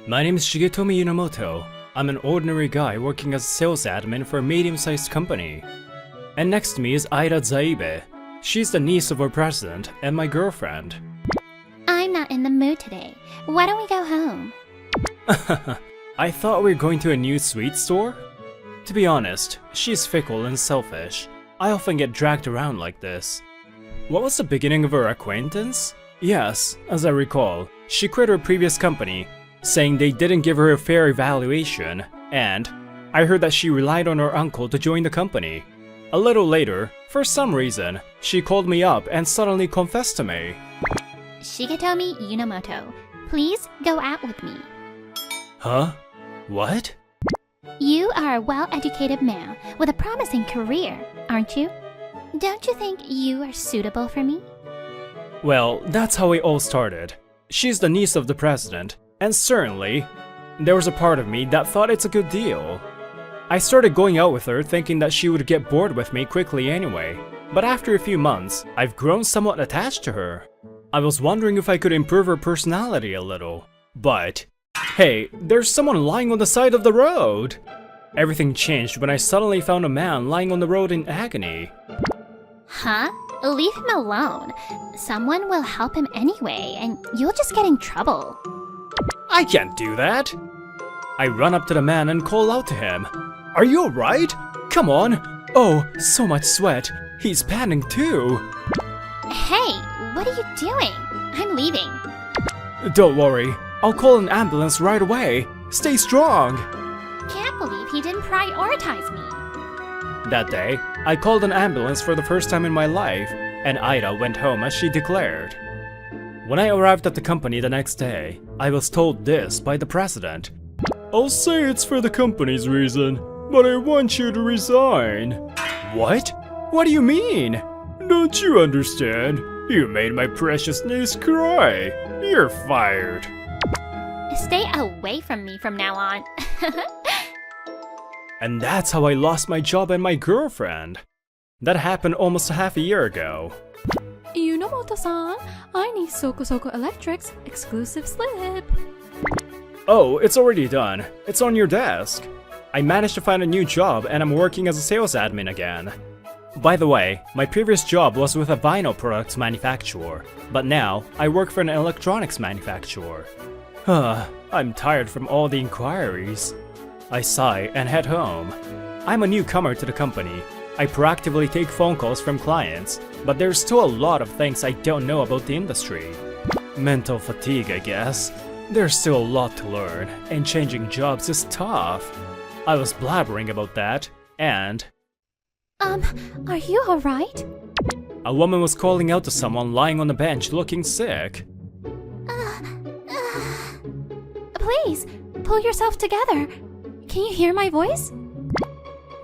My name is Shigetomi Yunamoto. I'm an ordinary guy working as a sales admin for a medium-sized company. And next to me is Aida Zaibe. She's the niece of our president and my girlfriend. I'm not in the mood today. Why don't we go home? I thought we were going to a new sweet store? To be honest, she's fickle and selfish. I often get dragged around like this. What was the beginning of our acquaintance? Yes, as I recall, she quit her previous company, saying they didn't give her a fair evaluation, and I heard that she relied on her uncle to join the company. A little later, for some reason, she called me up and suddenly confessed to me. Shigetomi Yunamoto, please go out with me. Huh? What? You are a well-educated man with a promising career, aren't you? Don't you think you are suitable for me? Well, that's how it all started. She's the niece of the president, and certainly, there was a part of me that thought it's a good deal. I started going out with her thinking that she would get bored with me quickly anyway, but after a few months, I've grown somewhat attached to her. I was wondering if I could improve her personality a little, but hey, there's someone lying on the side of the road! Everything changed when I suddenly found a man lying on the road in agony. Huh? Leave him alone. Someone will help him anyway, and you'll just get in trouble. I can't do that! I run up to the man and call out to him. Are you alright? Come on! Oh, so much sweat. He's panting too. Hey, what are you doing? I'm leaving. Don't worry. I'll call an ambulance right away. Stay strong. Can't believe he didn't prioritize me. That day, I called an ambulance for the first time in my life, and Ida went home as she declared. When I arrived at the company the next day, I was told this by the president. I'll say it's for the company's reason, but I want you to resign. What? What do you mean? Don't you understand? You made my precious niece cry. You're fired. Stay away from me from now on. And that's how I lost my job and my girlfriend. That happened almost half a year ago. Yunamoto-san, I need Soko Soko Electric's exclusive slip. Oh, it's already done. It's on your desk. I managed to find a new job and I'm working as a sales admin again. By the way, my previous job was with a vinyl products manufacturer, but now I work for an electronics manufacturer. I'm tired from all the inquiries. I sigh and head home. I'm a newcomer to the company. I proactively take phone calls from clients, but there's still a lot of things I don't know about the industry. Mental fatigue, I guess. There's still a lot to learn, and changing jobs is tough. I was blabbering about that, and Are you alright? a woman was calling out to someone lying on the bench looking sick. Please, pull yourself together. Can you hear my voice?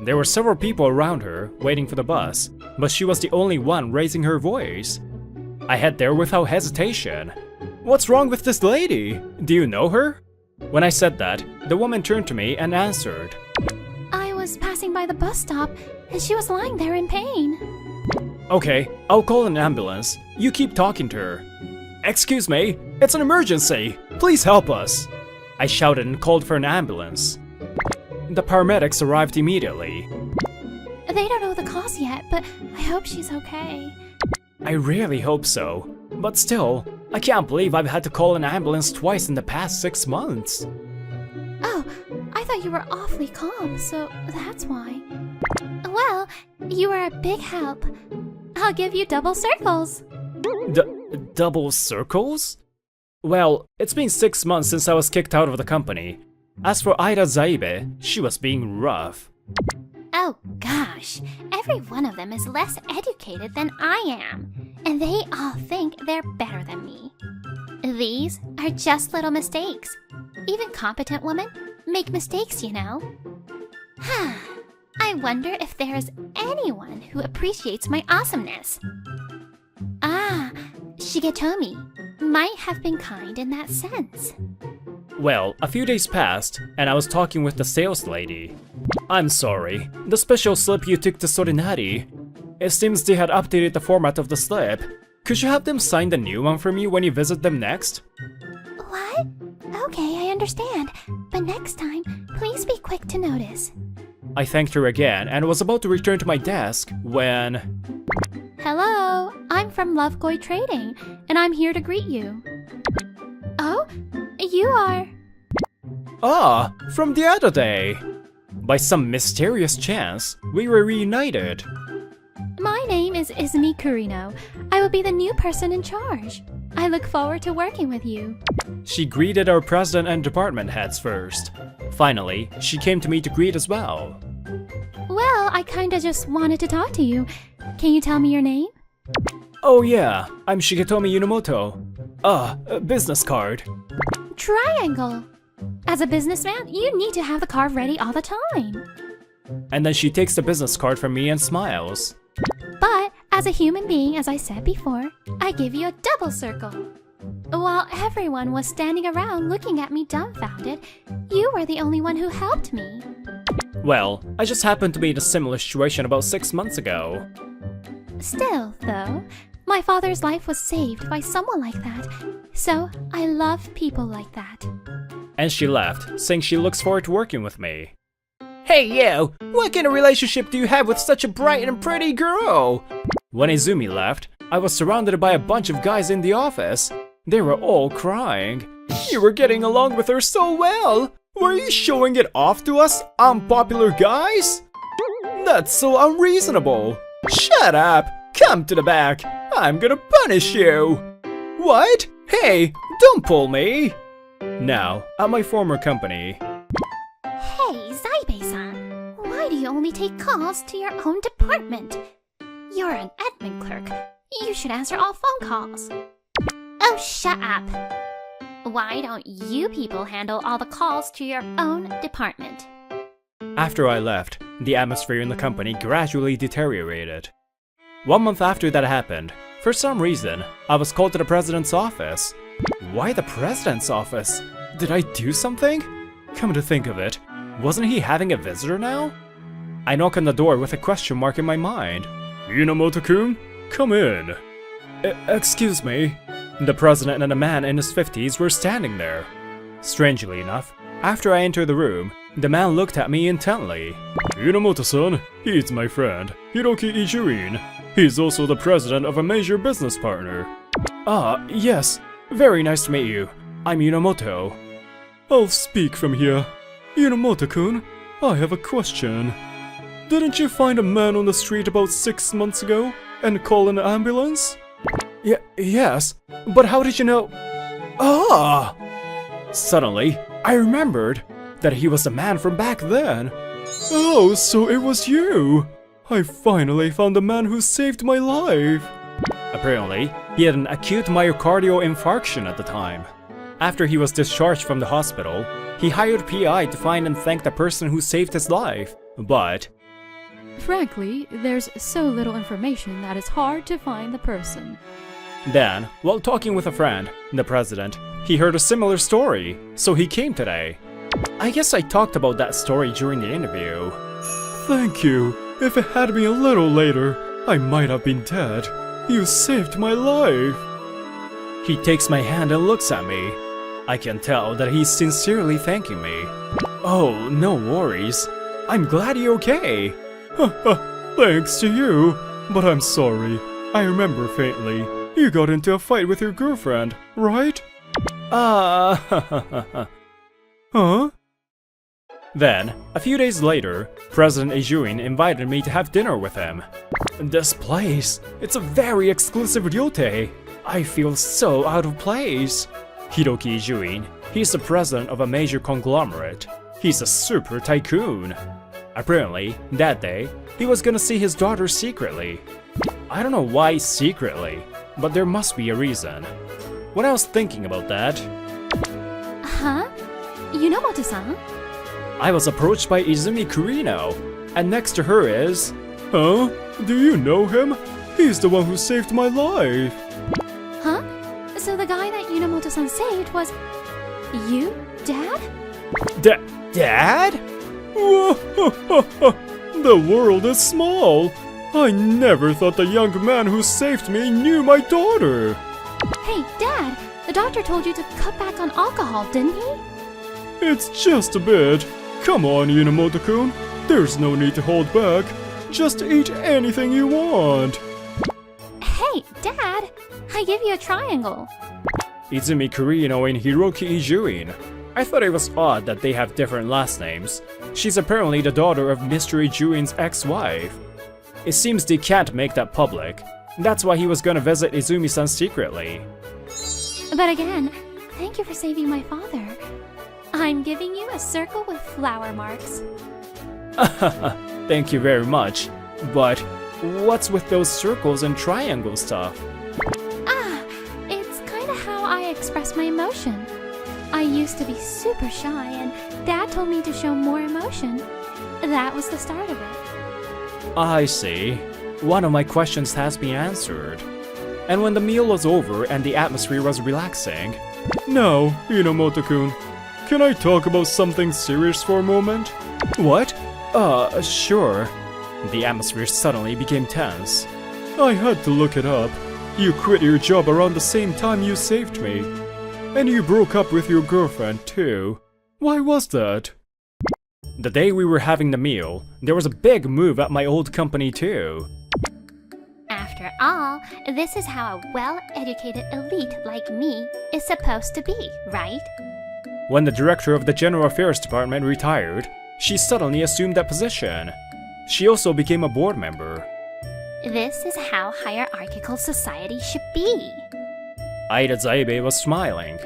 There were several people around her, waiting for the bus, but she was the only one raising her voice. I head there without hesitation. What's wrong with this lady? Do you know her? When I said that, the woman turned to me and answered. I was passing by the bus stop, and she was lying there in pain. Okay, I'll call an ambulance. You keep talking to her. Excuse me, it's an emergency. Please help us. I shouted and called for an ambulance. The paramedics arrived immediately. They don't know the cause yet, but I hope she's okay. I really hope so. But still, I can't believe I've had to call an ambulance twice in the past 6 months. Oh, I thought you were awfully calm, so that's why. Well, you are a big help. I'll give you double circles. Double circles? Well, it's been 6 months since I was kicked out of the company. As for Aida Zaibe, she was being rough. Oh gosh, every one of them is less educated than I am, and they all think they're better than me. These are just little mistakes. Even competent women make mistakes, you know. I wonder if there is anyone who appreciates my awesomeness. Ah, Shigetomi might have been kind in that sense. Well, a few days passed, and I was talking with the sales lady. I'm sorry, the special slip you took to Sorinari. It seems they had updated the format of the slip. Could you have them sign the new one for me when you visit them next? What? Okay, I understand, but next time, please be quick to notice. I thanked her again and was about to return to my desk when... Hello, I'm from Lovekoi Trading, and I'm here to greet you. Oh, you are... Ah, from the other day. By some mysterious chance, we were reunited. My name is Izumi Kurino. I will be the new person in charge. I look forward to working with you. She greeted our president and department heads first. Finally, she came to me to greet as well. Well, I kinda just wanted to talk to you. Can you tell me your name? Oh yeah, I'm Shigetomi Yunomoto. A business card. Triangle! As a businessman, you need to have the card ready all the time. And then she takes the business card from me and smiles. But as a human being, as I said before, I give you a double circle. While everyone was standing around looking at me dumbfounded, you were the only one who helped me. Well, I just happened to be in a similar situation about 6 months ago. Still, though, my father's life was saved by someone like that. So, I love people like that. And she left, saying she looks forward to working with me. Hey you! What kind of relationship do you have with such a bright and pretty girl? When Izumi left, I was surrounded by a bunch of guys in the office. They were all crying. You were getting along with her so well! Were you showing it off to us, unpopular guys? That's so unreasonable! Shut up! Come to the back! I'm gonna punish you! What? Hey, don't pull me! Now, at my former company... Hey, Zaibe-san, why do you only take calls to your own department? You're an admin clerk. You should answer all phone calls. Oh, shut up! Why don't you people handle all the calls to your own department? After I left, the atmosphere in the company gradually deteriorated. 1 month after that happened, for some reason, I was called to the president's office. Why the president's office? Did I do something? Come to think of it, wasn't he having a visitor now? I knock on the door with a question mark in my mind. Yunomoto-kun, come in. Excuse me. The president and a man in his 50s were standing there. Strangely enough, after I entered the room, the man looked at me intently. Yunomoto-san, he's my friend, Hiroki Ijuin. He's also the president of a major business partner. Ah, yes. Very nice to meet you. I'm Yunomoto. I'll speak from here. Yunomoto-kun, I have a question. Didn't you find a man on the street about 6 months ago and call an ambulance? Yes, but how did you know? Ah! Suddenly, I remembered that he was the man from back then. Oh, so it was you! I finally found the man who saved my life! Apparently, he had an acute myocardial infarction at the time. After he was discharged from the hospital, he hired PI to find and thank the person who saved his life, but... Frankly, there's so little information that it's hard to find the person. Then, while talking with a friend, the president, he heard a similar story, so he came today. I guess I talked about that story during the interview. Thank you. If it had been a little later, I might have been dead. You saved my life. He takes my hand and looks at me. I can tell that he's sincerely thanking me. Oh, no worries. I'm glad you're okay. Thanks to you. But I'm sorry. I remember faintly. You got into a fight with your girlfriend, right? Huh? Then, a few days later, President Ijuin invited me to have dinner with him. This place, it's a very exclusive ryote. I feel so out of place. Hiroki Ijuin, he's the president of a major conglomerate. He's a super tycoon. Apparently, that day, he was gonna see his daughter secretly. I don't know why secretly, but there must be a reason. When I was thinking about that... Huh? Yunomoto-san? I was approached by Izumi Kurino, and next to her is... Huh? Do you know him? He's the one who saved my life. Huh? So the guy that Yunomoto-san saved was... you, Dad? Dad? The world is small. I never thought the young man who saved me knew my daughter. Hey, Dad! The doctor told you to cut back on alcohol, didn't he? It's just a bit. Come on, Inamoto-kun. There's no need to hold back. Just eat anything you want. Hey, Dad! I give you a triangle. Izumi Kurino and Hiroki Ijuin. I thought it was odd that they have different last names. She's apparently the daughter of Mr. Ijuin's ex-wife. It seems they can't make that public. That's why he was gonna visit Izumi-san secretly. But again, thank you for saving my father. I'm giving you a circle with flower marks. Thank you very much. But what's with those circles and triangle stuff? It's kinda how I express my emotion. I used to be super shy and Dad told me to show more emotion. That was the start of it. I see. One of my questions has been answered. And when the meal was over and the atmosphere was relaxing... Now, Inamoto-kun, can I talk about something serious for a moment? What? Sure. The atmosphere suddenly became tense. I had to look it up. You quit your job around the same time you saved me. And you broke up with your girlfriend too. Why was that? The day we were having the meal, there was a big move at my old company too. After all, this is how a well-educated elite like me is supposed to be, right? When the director of the General Affairs Department retired, she suddenly assumed that position. She also became a board member. This is how hierarchical society should be. Aida Zaibe was smiling.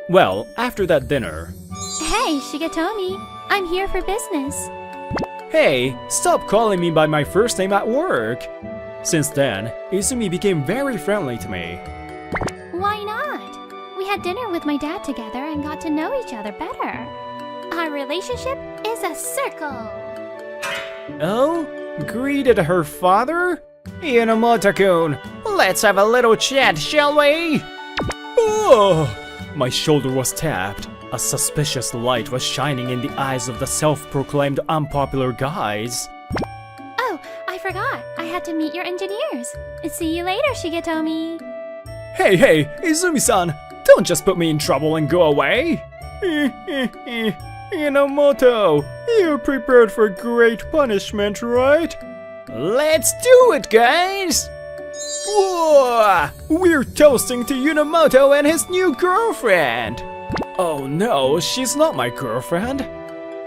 Well, after that dinner... Hey, Shigetomi, I'm here for business. Hey, stop calling me by my first name at work! Since then, Izumi became very friendly to me. Why not? We had dinner with my dad together and got to know each other better. Our relationship is a circle. Oh? Greeted her father? Inamoto-kun, let's have a little chat, shall we? Oh! My shoulder was tapped. A suspicious light was shining in the eyes of the self-proclaimed unpopular guys. Oh, I forgot. I had to meet your engineers. See you later, Shigetomi. Hey, Izumi-san, don't just put me in trouble and go away. Inamoto, you're prepared for great punishment, right? Let's do it, guys! Whoa! We're toasting to Inamoto and his new girlfriend! Oh no, she's not my girlfriend.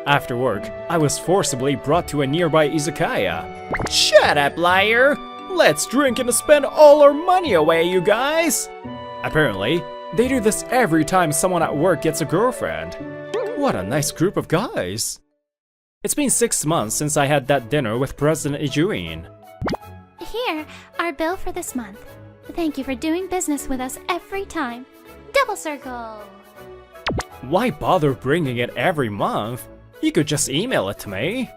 After work, I was forcibly brought to a nearby izakaya. Shut up, liar! Let's drink and spend all our money away, you guys! Apparently, they do this every time someone at work gets a girlfriend. What a nice group of guys! It's been 6 months since I had that dinner with President Ijuin. Here, our bill for this month. Thank you for doing business with us every time. Double circle! Why bother bringing it every month? You could just email it to me.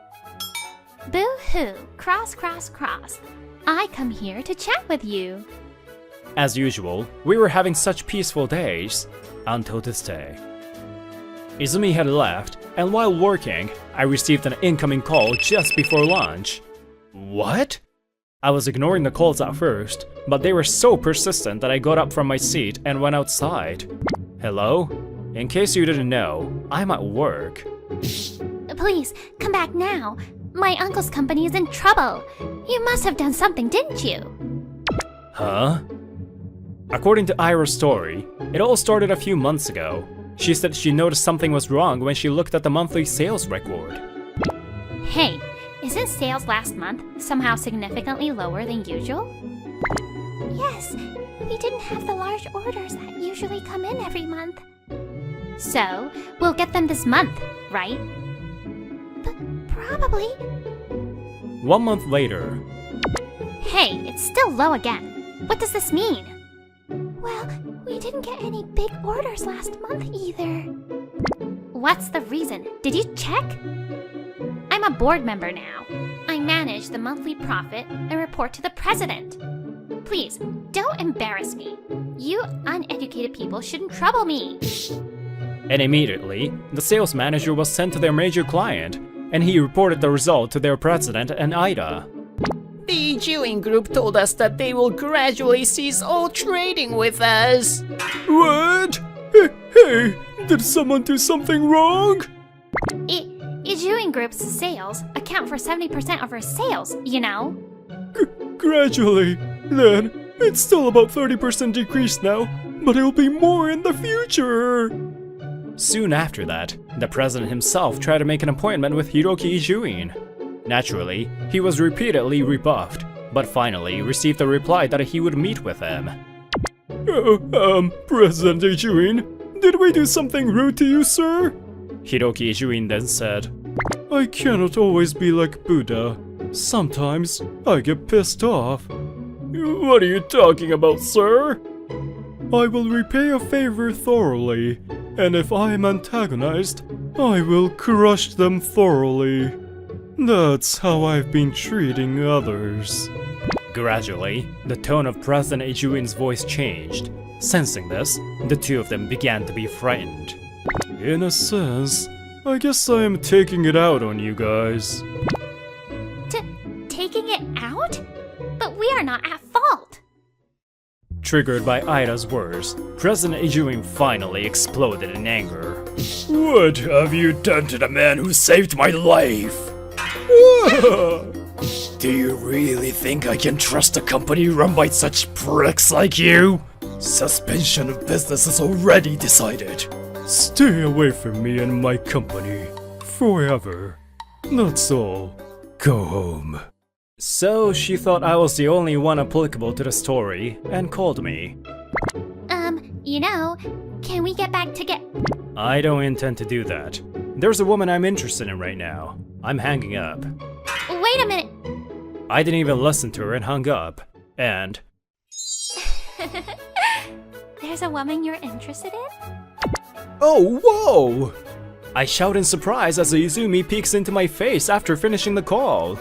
Boo-hoo, cross, cross, cross. I come here to chat with you. As usual, we were having such peaceful days, until this day. Izumi had left, and while working, I received an incoming call just before lunch. What? I was ignoring the calls at first, but they were so persistent that I got up from my seat and went outside. Hello? In case you didn't know, I'm at work. Please, come back now. My uncle's company is in trouble. You must have done something, didn't you? Huh? According to Ira's story, it all started a few months ago. She said she noticed something was wrong when she looked at the monthly sales record. Hey, isn't sales last month somehow significantly lower than usual? Yes, we didn't have the large orders that usually come in every month. So, we'll get them this month, right? Probably. 1 month later. Hey, it's still low again. What does this mean? Well, we didn't get any big orders last month either. What's the reason? Did you check? I'm a board member now. I manage the monthly profit and report to the president. Please, don't embarrass me. You uneducated people shouldn't trouble me. And immediately, the sales manager was sent to their major client, and he reported the result to their president and Ida. The Ijuin Group told us that they will gradually cease all trading with us. What? Hey, Did someone do something wrong? Ijui Group's sales account for 70% of our sales, you know? Gradually. Then, it's still about 30% decrease now, but it'll be more in the future. Soon after that, the president himself tried to make an appointment with Hiroki Ijuin. Naturally, he was repeatedly rebuffed, but finally received a reply that he would meet with him. President Ijuin, did we do something rude to you, sir? Hiroki Ijuin then said, I cannot always be like Buddha. Sometimes I get pissed off. What are you talking about, sir? I will repay a favor thoroughly, and if I am antagonized, I will crush them thoroughly. That's how I've been treating others. Gradually, the tone of President Ijuin's voice changed. Sensing this, the two of them began to be frightened. In a sense, I guess I am taking it out on you guys. Taking it out? But we are not at fault. Triggered by Ida's words, President Ijuin finally exploded in anger. What have you done to the man who saved my life? Do you really think I can trust a company run by such pricks like you? Suspension of business is already decided. Stay away from me and my company. Forever. That's all. Go home. So she thought I was the only one applicable to the story and called me. You know, can we get back to I don't intend to do that. There's a woman I'm interested in right now. I'm hanging up. Wait a minute! I didn't even listen to her and hung up. And... There's a woman you're interested in? Oh, whoa! I shout in surprise as Izumi peeks into my face after finishing the call.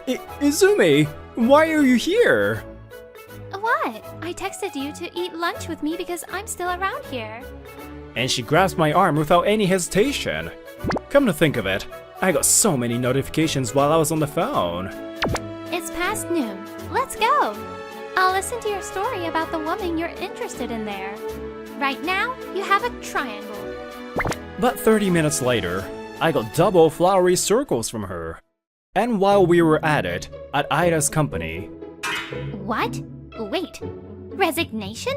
Izumi, why are you here? What? I texted you to eat lunch with me because I'm still around here. And she grabs my arm without any hesitation. Come to think of it, I got so many notifications while I was on the phone. It's past noon. Let's go. I'll listen to your story about the woman you're interested in there. Right now, you have a triangle. But 30 minutes later, I got double flowery circles from her. And while we were at it, at Ida's company... What? Wait. Resignation?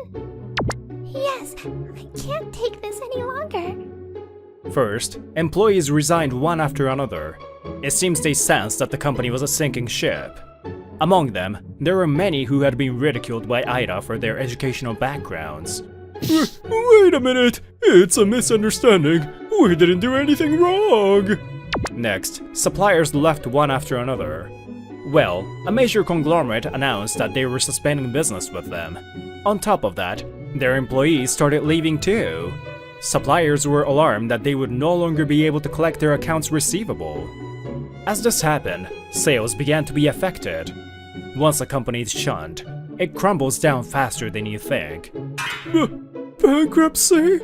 Yes, I can't take this any longer. First, employees resigned one after another. It seems they sensed that the company was a sinking ship. Among them, there were many who had been ridiculed by Ida for their educational backgrounds. Wait a minute! It's a misunderstanding! We didn't do anything wrong! Next, suppliers left one after another. Well, a major conglomerate announced that they were suspending business with them. On top of that, their employees started leaving too. Suppliers were alarmed that they would no longer be able to collect their accounts receivable. As this happened, sales began to be affected. Once a company is shunned, it crumbles down faster than you think. Bankruptcy?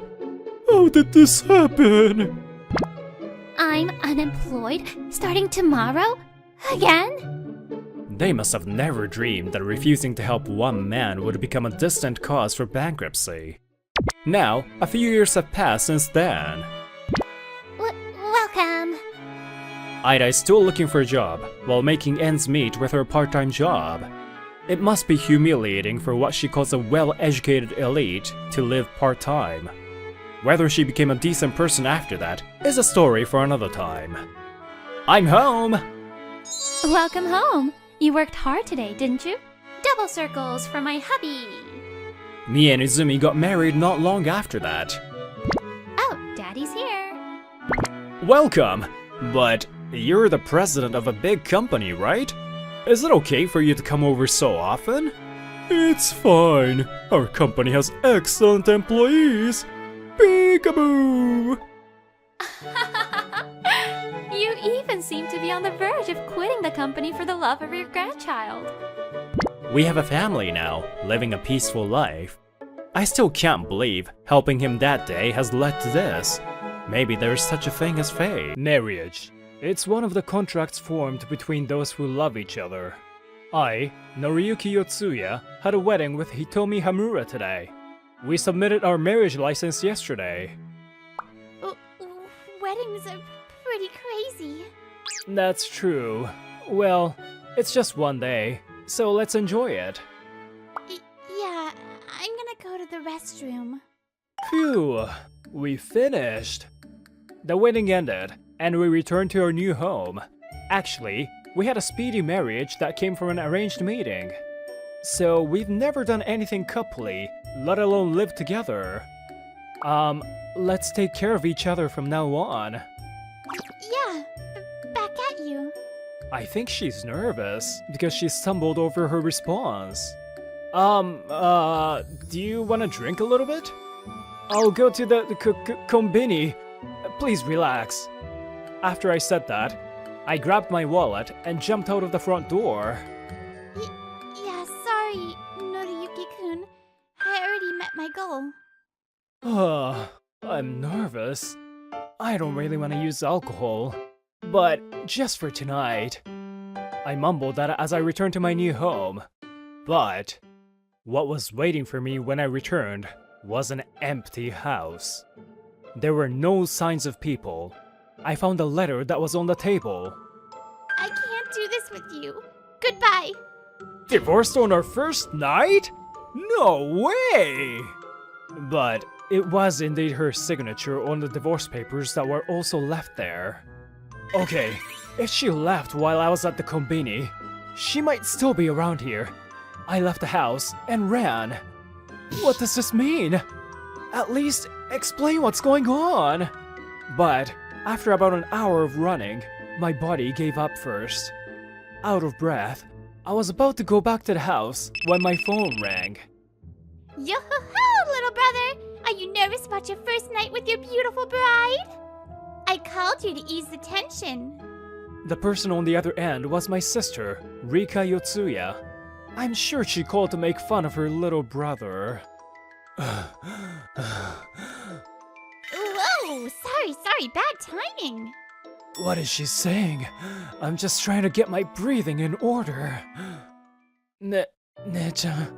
How did this happen? I'm unemployed starting tomorrow? Again? They must have never dreamed that refusing to help one man would become a distant cause for bankruptcy. Now, a few years have passed since then. Welcome. Ida is still looking for a job, while making ends meet with her part-time job. It must be humiliating for what she calls a well-educated elite to live part-time. Whether she became a decent person after that is a story for another time. I'm home! Welcome home. You worked hard today, didn't you? Double circles for my hubby. Me and Izumi got married not long after that. Oh, Daddy's here. Welcome! But you're the president of a big company, right? Is it okay for you to come over so often? It's fine. Our company has excellent employees. Peekaboo! You even seem to be on the verge of quitting the company for the love of your grandchild. We have a family now, living a peaceful life. I still can't believe helping him that day has led to this. Maybe there is such a thing as fate. Marriage. It's one of the contracts formed between those who love each other. I, Noriyuki Yotsuya, had a wedding with Hitomi Hamura today. We submitted our marriage license yesterday. weddings are pretty crazy. That's true. Well, it's just one day, so let's enjoy it. Yeah, I'm gonna go to the restroom. Phew, we finished. The wedding ended, and we returned to our new home. Actually, we had a speedy marriage that came from an arranged meeting. So we've never done anything coupley, let alone live together. Let's take care of each other from now on. Yeah, back at you. I think she's nervous because she stumbled over her response. Do you want to drink a little bit? I'll go to the kombini. Please relax. After I said that, I grabbed my wallet and jumped out of the front door. Yeah, sorry, Noriyuki-kun. I already met my goal. I'm nervous. I don't really want to use alcohol, but just for tonight. I mumbled that as I returned to my new home. But what was waiting for me when I returned was an empty house. There were no signs of people. I found a letter that was on the table. I can't do this with you. Goodbye. Divorced on our first night? No way! But it was indeed her signature on the divorce papers that were also left there. Okay, if she left while I was at the kombini, she might still be around here. I left the house and ran. What does this mean? At least explain what's going on. But after about an hour of running, my body gave up first. Out of breath, I was about to go back to the house when my phone rang. Yo-ho-ho, little brother! Are you nervous about your first night with your beautiful bride? I called you to ease the tension. The person on the other end was my sister, Rika Yotsuya. I'm sure she called to make fun of her little brother. Whoa, sorry, bad timing. What is she saying? I'm just trying to get my breathing in order. Ne-chan,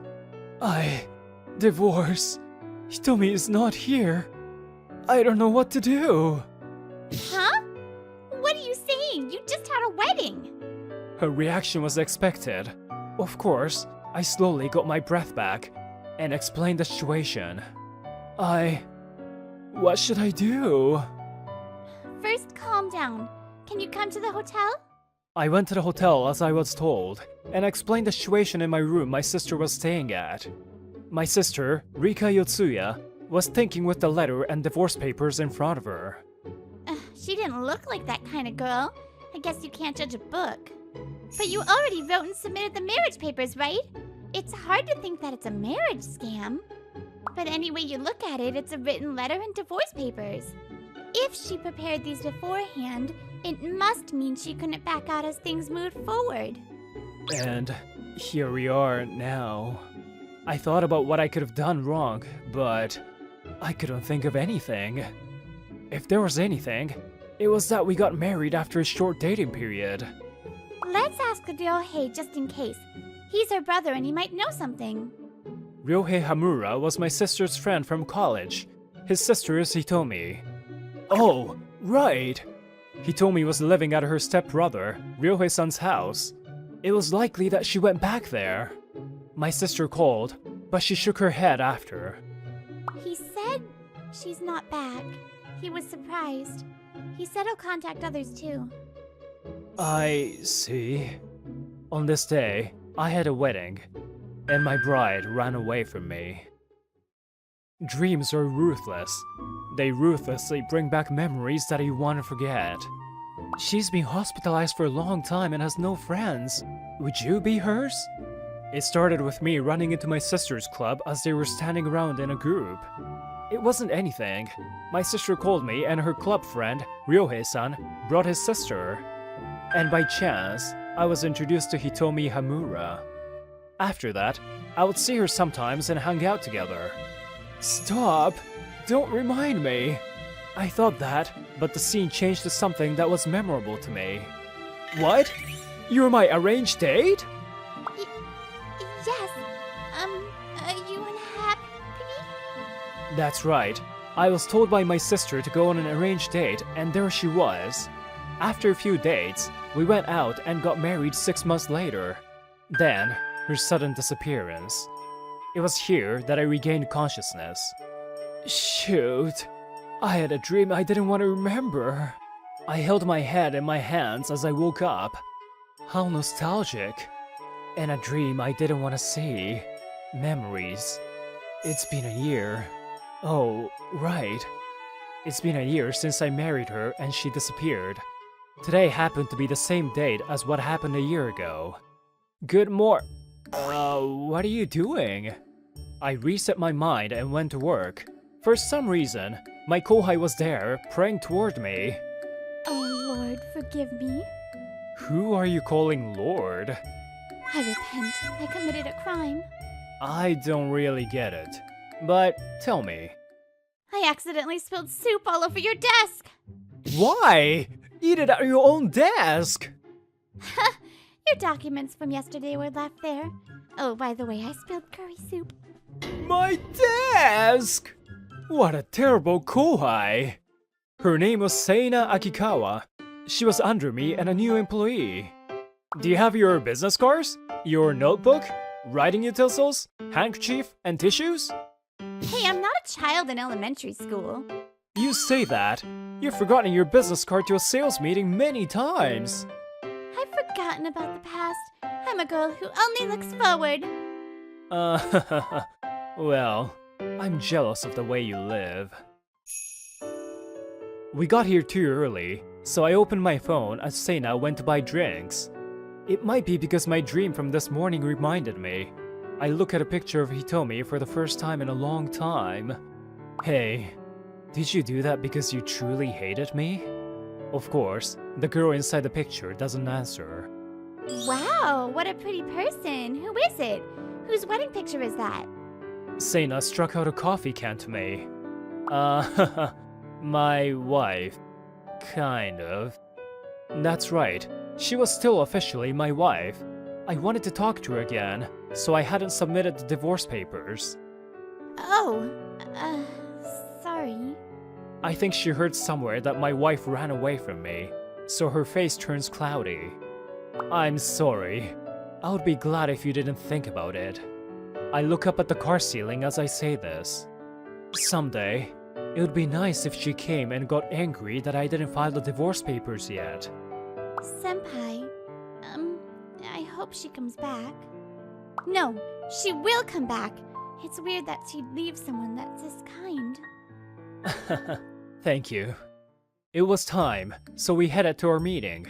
divorce. Hitomi is not here. I don't know what to do. Huh? What are you saying? You just had a wedding. Her reaction was expected. Of course, I slowly got my breath back and explained the situation. What should I do? First, calm down. Can you come to the hotel? I went to the hotel as I was told, and explained the situation in my room my sister was staying at. My sister, Rika Yotsuya, was thinking with the letter and divorce papers in front of her. She didn't look like that kind of girl. I guess you can't judge a book. But you already wrote and submitted the marriage papers, right? It's hard to think that it's a marriage scam. But any way you look at it, it's a written letter and divorce papers. If she prepared these beforehand, it must mean she couldn't back out as things moved forward. And here we are now. I thought about what I could have done wrong, but I couldn't think of anything. If there was anything, it was that we got married after a short dating period. Let's ask Ryohei just in case. He's her brother and he might know something. Ryohei Hamura was my sister's friend from college. His sister is Hitomi. Oh, right! Hitomi was living at her stepbrother, Ryohei-san's house. It was likely that she went back there. My sister called, but she shook her head after. He said she's not back. He was surprised. He said he'll contact others too. I see. On this day, I had a wedding, and my bride ran away from me. Dreams are ruthless. They ruthlessly bring back memories that you want to forget. She's been hospitalized for a long time and has no friends. Would you be hers? It started with me running into my sister's club as they were standing around in a group. It wasn't anything. My sister called me and her club friend, Ryohei-san, brought his sister. And by chance, I was introduced to Hitomi Hamura. After that, I would see her sometimes and hang out together. Stop! Don't remind me! I thought that, but the scene changed to something that was memorable to me. What? You're my arranged date? Yes. Are you unhappy? That's right. I was told by my sister to go on an arranged date, and there she was. After a few dates, we went out and got married 6 months later. Then, her sudden disappearance. It was here that I regained consciousness. Shoot, I had a dream I didn't want to remember. I held my head in my hands as I woke up. How nostalgic. And a dream I didn't want to see. Memories. It's been a year. Oh, right. It's been a year since I married her and she disappeared. Today happened to be the same date as what happened a year ago. What are you doing? I reset my mind and went to work. For some reason, my kohai was there, praying toward me. Oh Lord, forgive me. Who are you calling Lord? I repent. I committed a crime. I don't really get it. But tell me. I accidentally spilled soup all over your desk. Why? Eat it at your own desk! Your documents from yesterday were left there. Oh, by the way, I spilled curry soup. My desk! What a terrible kohai! Her name was Seina Akikawa. She was under me and a new employee. Do you have your business cards? Your notebook? Writing utensils? Handkerchief and tissues? Hey, I'm not a child in elementary school. You say that. You've forgotten your business card to a sales meeting many times. I've forgotten about the past. I'm a girl who only looks forward. Well, I'm jealous of the way you live. We got here too early, so I opened my phone as Seina went to buy drinks. It might be because my dream from this morning reminded me. I look at a picture of Hitomi for the first time in a long time. Hey, did you do that because you truly hated me? Of course, the girl inside the picture doesn't answer. Wow, what a pretty person. Who is it? Whose wedding picture is that? Seina struck out a coffee can to me. My wife. Kind of. That's right. She was still officially my wife. I wanted to talk to her again, so I hadn't submitted the divorce papers. Oh, sorry. I think she heard somewhere that my wife ran away from me, so her face turns cloudy. I'm sorry. I would be glad if you didn't think about it. I look up at the car ceiling as I say this. Someday, it would be nice if she came and got angry that I didn't file the divorce papers yet. Senpai, I hope she comes back. No, she will come back. It's weird that she'd leave someone that's this kind. Thank you. It was time, so we headed to our meeting.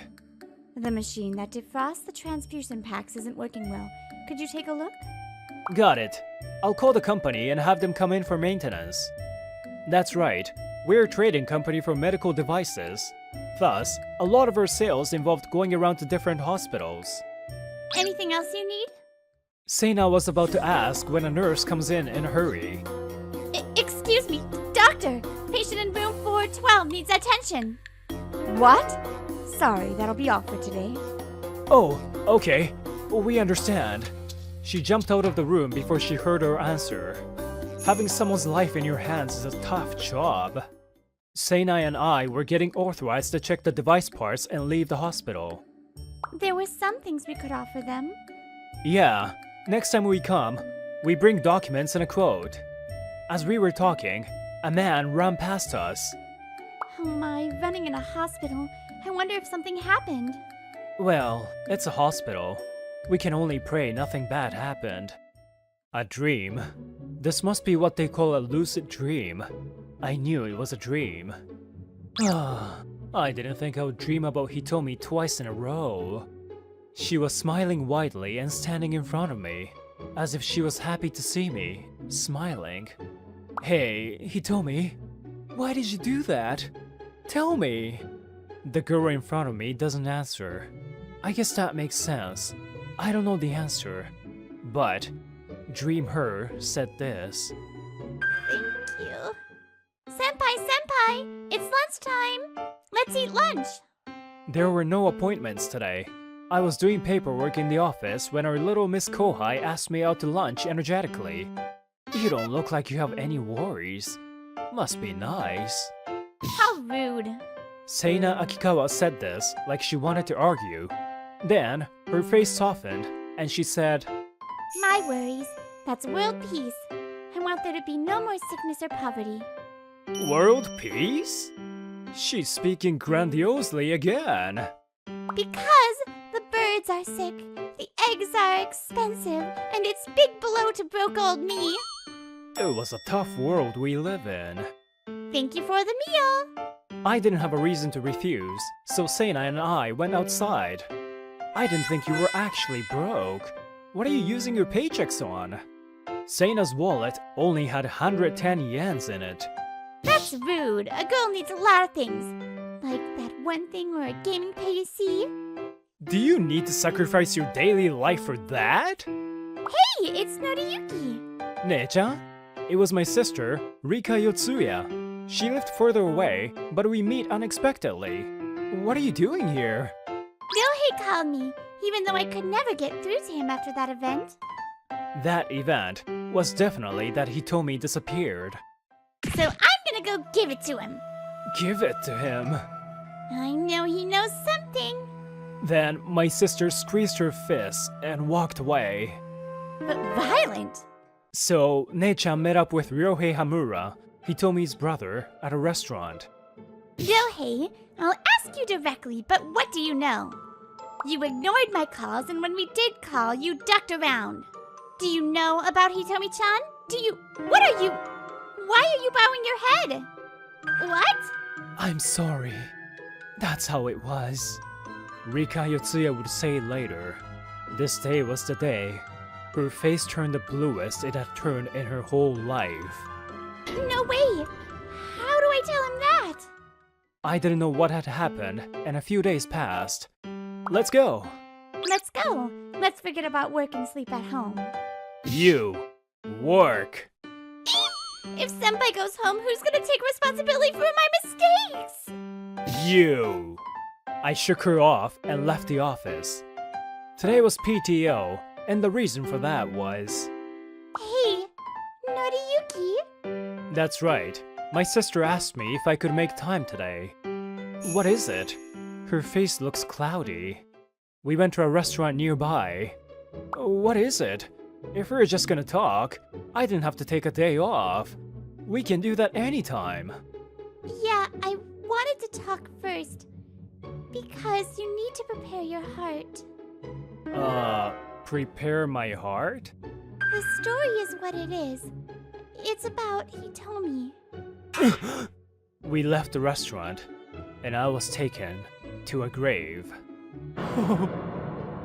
The machine that defrosts the transfusion packs isn't working well. Could you take a look? Got it. I'll call the company and have them come in for maintenance. That's right. We're a trading company for medical devices. Thus, a lot of our sales involved going around to different hospitals. Anything else you need? Seina was about to ask when a nurse comes in a hurry. Excuse me, doctor! Patient in room 412 needs attention. What? Sorry, that'll be all for today. Oh, okay. We understand. She jumped out of the room before she heard her answer. Having someone's life in your hands is a tough job. Seinai and I were getting authorized to check the device parts and leave the hospital. There were some things we could offer them. Yeah, next time we come, we bring documents and a quote. As we were talking, a man ran past us. Oh my, running in a hospital. I wonder if something happened. Well, it's a hospital. We can only pray nothing bad happened. A dream. This must be what they call a lucid dream. I knew it was a dream. I didn't think I would dream about Hitomi twice in a row. She was smiling widely and standing in front of me, as if she was happy to see me, smiling. Hey, Hitomi, why did you do that? Tell me. The girl in front of me doesn't answer. I guess that makes sense. I don't know the answer. But Dream Her said this. Thank you. Senpai! It's lunchtime! Let's eat lunch! There were no appointments today. I was doing paperwork in the office when our little Miss Kohai asked me out to lunch energetically. You don't look like you have any worries. Must be nice. How rude. Seina Akikawa said this like she wanted to argue. Then, her face softened, and she said, My worries. That's world peace. I want there to be no more sickness or poverty. World peace? She's speaking grandiosely again. Because the birds are sick, the eggs are expensive, and it's big blow to broke old me. It was a tough world we live in. Thank you for the meal. I didn't have a reason to refuse, so Seina and I went outside. I didn't think you were actually broke. What are you using your paychecks on? Seina's wallet only had 110 yens in it. That's rude. A girl needs a lot of things. Like that one thing or a gaming PC. Do you need to sacrifice your daily life for that? Hey, it's Noriyuki. Ne-chan? It was my sister, Rika Yotsuya. She lived further away, but we meet unexpectedly. What are you doing here? Ryohei called me, even though I could never get through to him after that event. That event was definitely that Hitomi disappeared. So I'm gonna go give it to him. Give it to him. I know he knows something. Then my sister squeezed her fists and walked away. But violent. So Ne-chan met up with Ryohei Hamura, Hitomi's brother, at a restaurant. Ryohei, I'll ask you directly, but what do you know? You ignored my calls, and when we did call, you ducked around. Do you know about Hitomi-chan? What are you... Why are you bowing your head? What? I'm sorry. That's how it was. Rika Yotsuya would say later. This day was the day. Her face turned the bluest it had turned in her whole life. No way! How do I tell him that? I didn't know what had happened, and a few days passed. Let's go. Let's go. Let's forget about work and sleep at home. You. Work. If Senpai goes home, who's gonna take responsibility for my mistakes? You. I shook her off and left the office. Today was PTO, and the reason for that was... Hey, Noriyuki? That's right. My sister asked me if I could make time today. What is it? Her face looks cloudy. We went to a restaurant nearby. What is it? If we're just gonna talk, I didn't have to take a day off. We can do that anytime. Yeah, I wanted to talk first. Because you need to prepare your heart. Prepare my heart? The story is what it is. It's about Hitomi. We left the restaurant, and I was taken to a grave.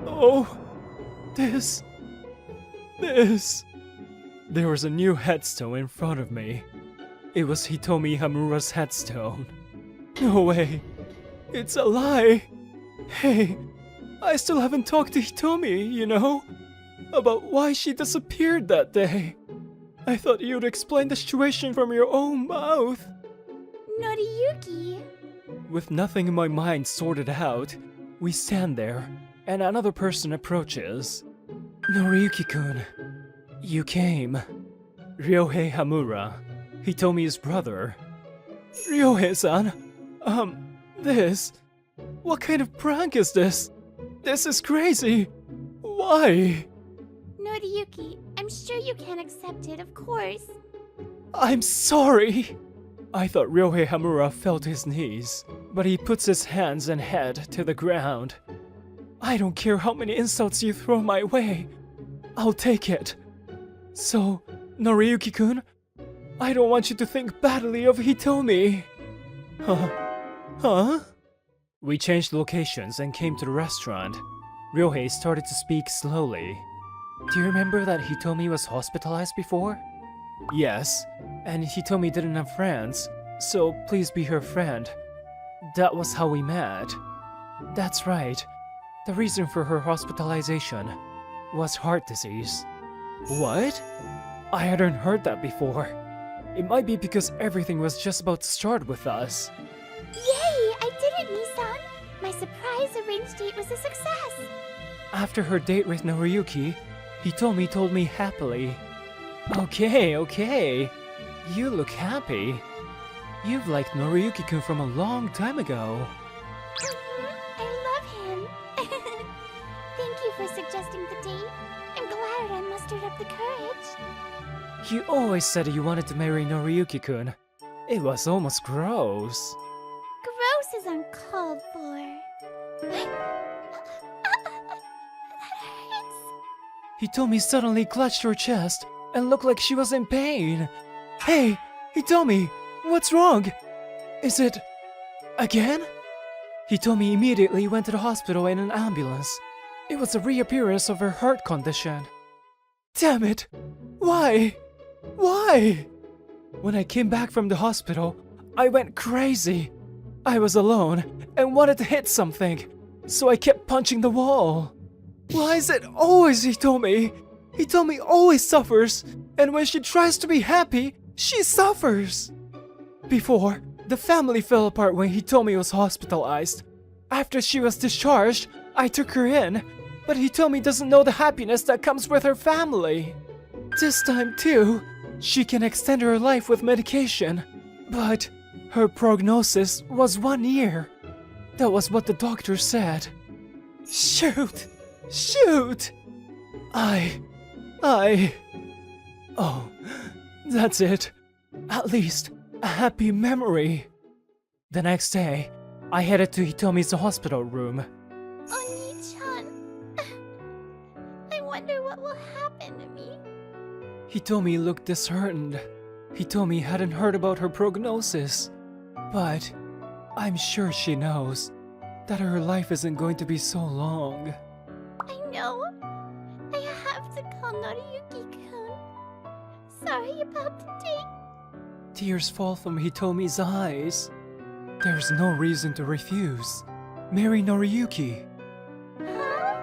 Oh, this. There was a new headstone in front of me. It was Hitomi Hamura's headstone. No way. It's a lie. Hey, I still haven't talked to Hitomi, you know? About why she disappeared that day. I thought you'd explain the situation from your own mouth. Noriyuki. With nothing in my mind sorted out, we stand there, and another person approaches. Noriyuki-kun, you came. Ryohei Hamura, Hitomi's brother. Ryohei-san, this... What kind of prank is this? This is crazy. Why? Noriyuki, I'm sure you can accept it, of course. I'm sorry. I thought Ryohei Hamura fell to his knees, but he puts his hands and head to the ground. I don't care how many insults you throw my way. I'll take it. So, Noriyuki-kun, I don't want you to think badly of Hitomi. Huh? We changed locations and came to the restaurant. Ryohei started to speak slowly. Do you remember that Hitomi was hospitalized before? Yes, and Hitomi didn't have friends, so please be her friend. That was how we met. That's right. The reason for her hospitalization was heart disease. What? I hadn't heard that before. It might be because everything was just about to start with us. Yay! I did it, Misan! My surprise arranged date was a success! After her date with Noriyuki, Hitomi told me happily. Okay. You look happy. You've liked Noriyuki-kun from a long time ago. I love him. Thank you for suggesting the date. I'm glad I mustered up the courage. You always said you wanted to marry Noriyuki-kun. It was almost gross. Gross is uncalled for. That hurts. Hitomi suddenly clutched her chest and looked like she was in pain. Hey, Hitomi, what's wrong? Is it again? Hitomi immediately went to the hospital in an ambulance. It was a reappearance of her heart condition. Damn it! Why? Why? When I came back from the hospital, I went crazy. I was alone and wanted to hit something, so I kept punching the wall. Why is it always Hitomi? Hitomi always suffers, and when she tries to be happy, she suffers. Before, the family fell apart when Hitomi was hospitalized. After she was discharged, I took her in, but Hitomi doesn't know the happiness that comes with her family. This time too, she can extend her life with medication, but her prognosis was 1 year. That was what the doctor said. Shoot! Shoot! Oh, that's it. At least a happy memory. The next day, I headed to Hitomi's hospital room. Oni-chan. I wonder what will happen to me. Hitomi looked disheartened. Hitomi hadn't heard about her prognosis. But I'm sure she knows that her life isn't going to be so long. I know. I have to call Noriyuki-kun. Sorry about the date. Tears fall from Hitomi's eyes. There's no reason to refuse. Marry Noriyuki. Huh?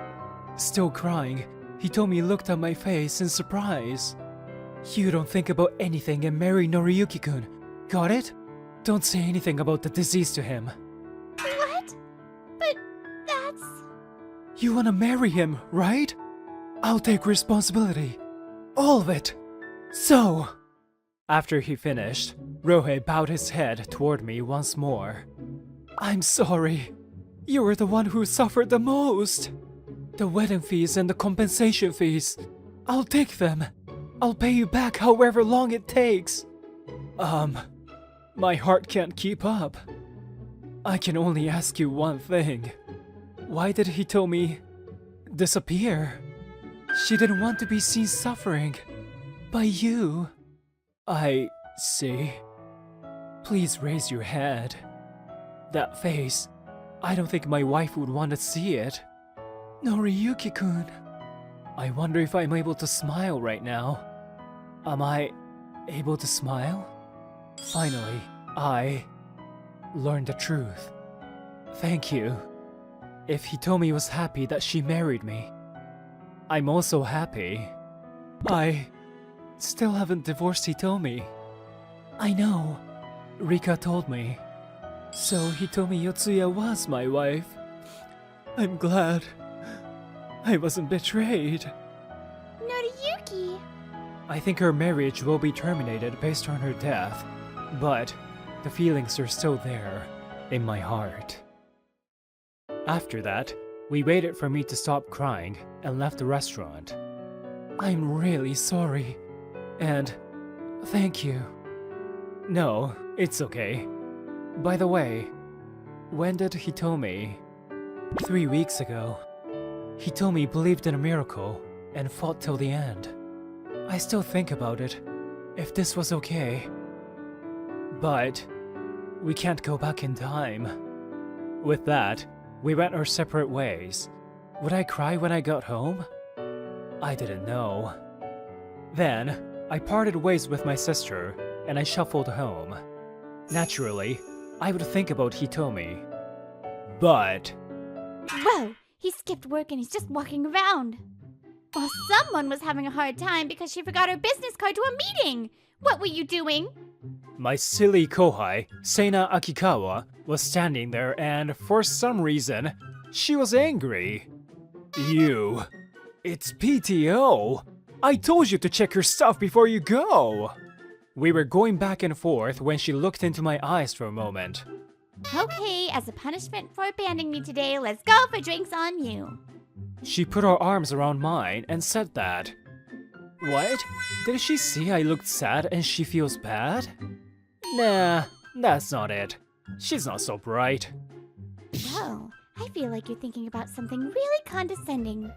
Still crying, Hitomi looked at my face in surprise. You don't think about anything and marry Noriyuki-kun. Got it? Don't say anything about the disease to him. What? But that's... You wanna marry him, right? I'll take responsibility. All of it. So... After he finished, Rohei bowed his head toward me once more. I'm sorry. You were the one who suffered the most. The wedding fees and the compensation fees. I'll take them. I'll pay you back however long it takes. My heart can't keep up. I can only ask you one thing. Why did Hitomi disappear? She didn't want to be seen suffering. By you. I see. Please raise your head. That face, I don't think my wife would want to see it. Noriyuki-kun. I wonder if I'm able to smile right now. Am I able to smile? Finally, I learned the truth. Thank you. If Hitomi was happy that she married me, I'm also happy. I still haven't divorced Hitomi. I know. Rika told me. So Hitomi Yotsuya was my wife. I'm glad I wasn't betrayed. Noriyuki! I think her marriage will be terminated based on her death, but the feelings are still there in my heart. After that, we waited for me to stop crying and left the restaurant. I'm really sorry, and thank you. No, it's okay. By the way, when did Hitomi? 3 weeks ago. Hitomi believed in a miracle and fought till the end. I still think about it, if this was okay. But we can't go back in time. With that, we went our separate ways. Would I cry when I got home? I didn't know. Then, I parted ways with my sister, and I shuffled home. Naturally, I would think about Hitomi. But... Whoa! He skipped work and he's just walking around. Well, someone was having a hard time because she forgot her business card to a meeting. What were you doing? my silly kohai, Seina Akikawa, was standing there and, for some reason, she was angry. You... It's PTO! I told you to check your stuff before you go! We were going back and forth when she looked into my eyes for a moment. Okay, as a punishment for abandoning me today, let's go for drinks on you. She put her arms around mine and said that. What? Did she see I looked sad and she feels bad? Nah, that's not it. She's not so bright. Whoa, I feel like you're thinking about something really condescending.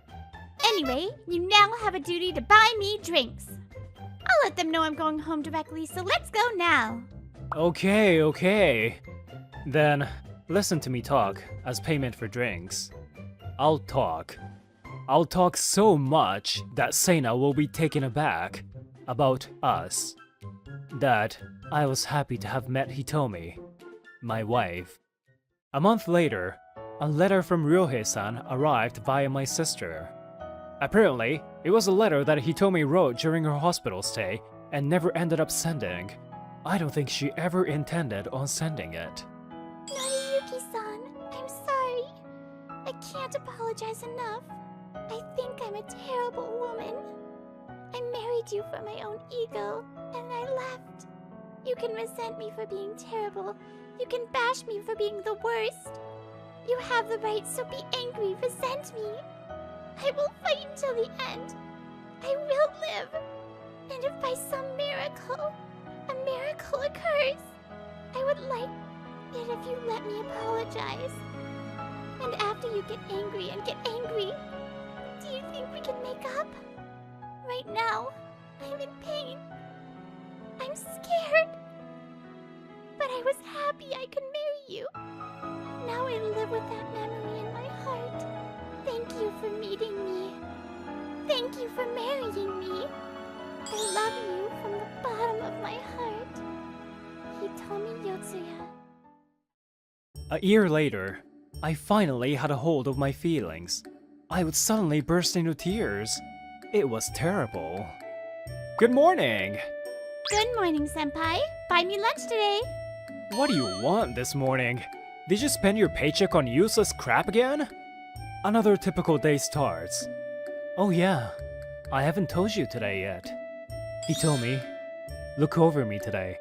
Anyway, you now have a duty to buy me drinks. I'll let them know I'm going home directly, so let's go now. Okay. Then, listen to me talk as payment for drinks. I'll talk. I'll talk so much that Sena will be taken aback about us. That I was happy to have met Hitomi, my wife. A month later, a letter from Ryohei-san arrived via my sister. Apparently, it was a letter that Hitomi wrote during her hospital stay and never ended up sending. I don't think she ever intended on sending it. Noriyuki-san, I'm sorry. I can't apologize enough. I think I'm a terrible woman. I married you for my own ego, and I left. You can resent me for being terrible. You can bash me for being the worst. You have the right, so be angry, resent me. I will fight until the end. I will live. And if by some miracle, a miracle occurs, I would like it if you let me apologize. And after you get angry and get angry, do you think we can make up? Right now, I'm in pain. I'm scared. But I was happy I could marry you. Now I live with that memory in my heart. Thank you for meeting me. Thank you for marrying me. I love you from the bottom of my heart. Hitomi Yotsuya. A year later, I finally had a hold of my feelings. I would suddenly burst into tears. It was terrible. Good morning! Good morning, Senpai. Buy me lunch today. What do you want this morning? Did you spend your paycheck on useless crap again? Another typical day starts. Oh yeah, I haven't told you today yet. Hitomi, look over me today.